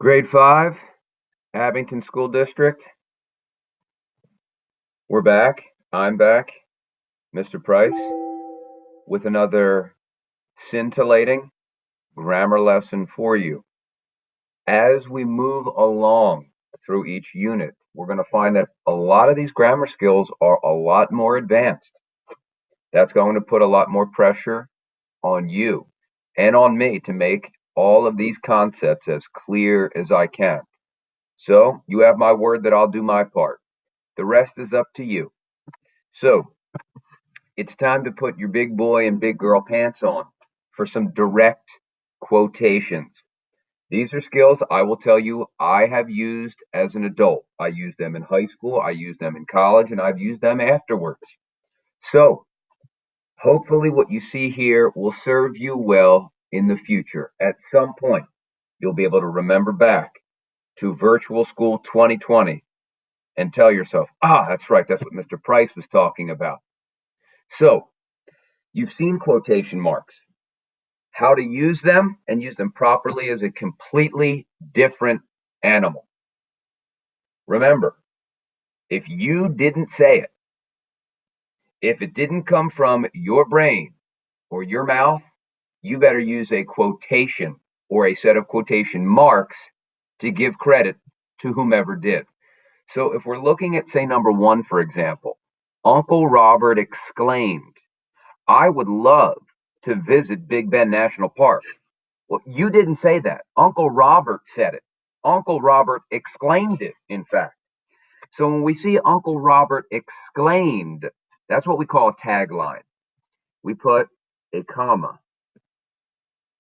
Grade 5, Abington School District. We're back. I'm back, Mr. Price, with another scintillating grammar lesson for you. As we move along through each unit, we're going to find that a lot of these grammar skills are a lot more advanced. That's going to put a lot more pressure on you and on me to make all of these concepts as clear as I can. So you have my word that I'll do my part. The rest is up to you. So it's time to put your big boy and big girl pants on for some direct quotations. These are skills I will tell you I have used as an adult. I used them in high school, I used them in college, and I've used them afterwards. So hopefully what you see here will serve you well in the future. At some point, you'll be able to remember back to Virtual School 2020 and tell yourself, that's right, that's what Mr. Price was talking about. So, you've seen quotation marks. How to use them and use them properly is a completely different animal. Remember, if you didn't say it, if it didn't come from your brain or your mouth, you better use a quotation or a set of quotation marks to give credit to whomever did. So if we're looking at, say, number 1, for example, Uncle Robert exclaimed, "I would love to visit Big Bend National Park." Well, you didn't say that. Uncle Robert said it. Uncle Robert exclaimed it, in fact. So when we see Uncle Robert exclaimed, that's what we call a tagline. We put a comma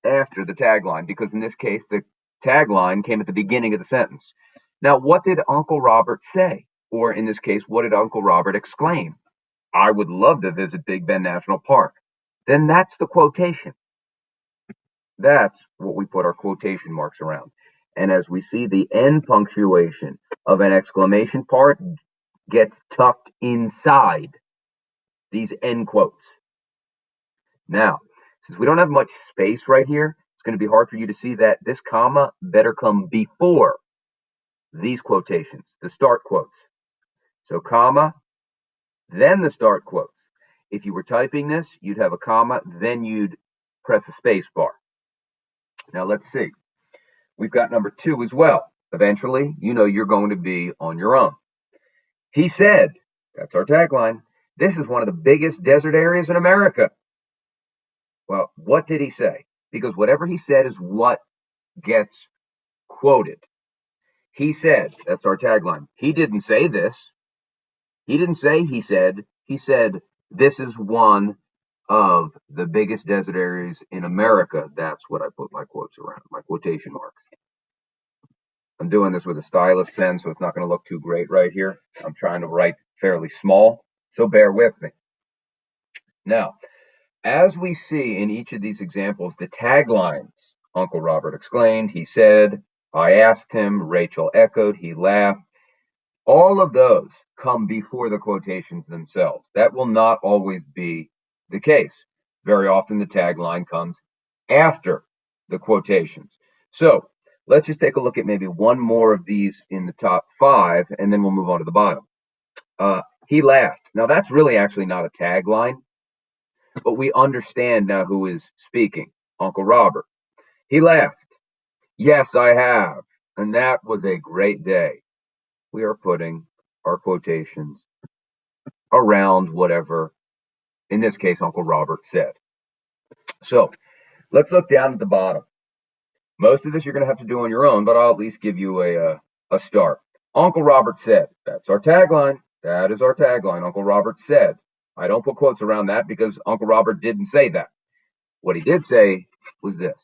after the tagline because in this case, the tagline came at the beginning of the sentence. Now, what did Uncle Robert say? Or in this case, what did Uncle Robert exclaim? "I would love to visit Big Bend National Park." Then that's the quotation. That's what we put our quotation marks around. And as we see, the end punctuation of an exclamation part gets tucked inside these end quotes. Now, since we don't have much space right here, it's going to be hard for you to see that this comma better come before these quotations, the start quotes. So comma, then the start quotes. If you were typing this, you'd have a comma, then you'd press a space bar. Now let's see. We've got number 2 as well. Eventually, you're going to be on your own. He said, that's our tagline, "This is one of the biggest desert areas in America." Well, what did he say? Because whatever he said is what gets quoted. He said, that's our tagline. He didn't say this. He didn't say he said. He said, "This is one of the biggest desert areas in America." That's what I put my quotes around, my quotation marks. I'm doing this with a stylus pen, so it's not going to look too great right here. I'm trying to write fairly small, so bear with me. Now, as we see in each of these examples, the taglines, Uncle Robert exclaimed, he said, I asked him, Rachel echoed, he laughed. All of those come before the quotations themselves. That will not always be the case. Very often the tagline comes after the quotations. So let's just take a look at maybe one more of these in the top 5, and then we'll move on to the bottom. He laughed. Now that's really actually not a tagline, but we understand now who is speaking. Uncle Robert. He laughed. Yes, I have. And that was a great day. We are putting our quotations around whatever, in this case, Uncle Robert said. So let's look down at the bottom. Most of this you're going to have to do on your own, but I'll at least give you a start. Uncle Robert said. That's our tagline. That is our tagline. Uncle Robert said. I don't put quotes around that because Uncle Robert didn't say that. What he did say was this.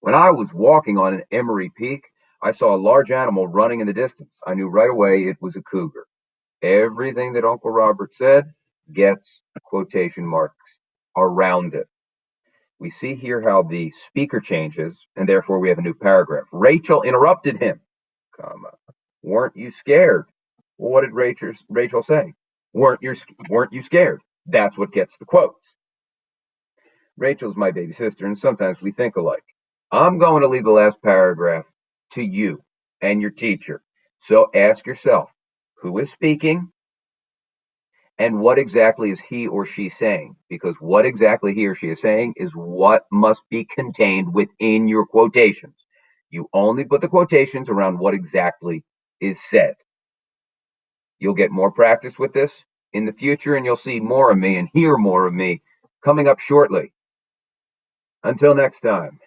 When I was walking on an Emery Peak, I saw a large animal running in the distance. I knew right away it was a cougar. Everything that Uncle Robert said gets quotation marks around it. We see here how the speaker changes, and therefore we have a new paragraph. Rachel interrupted him, comma, weren't you scared? Well, what did Rachel say? Weren't you scared? That's what gets the quotes. Rachel's my baby sister, and sometimes we think alike. I'm going to leave the last paragraph to you. and your teacher. So ask yourself, who is speaking and what exactly is he or she saying? Because what exactly he or she is saying is what must be contained within your quotations. You only put the quotations around what exactly is said. You'll get more practice with this in the future, and you'll see more of me and hear more of me coming up shortly. Until next time.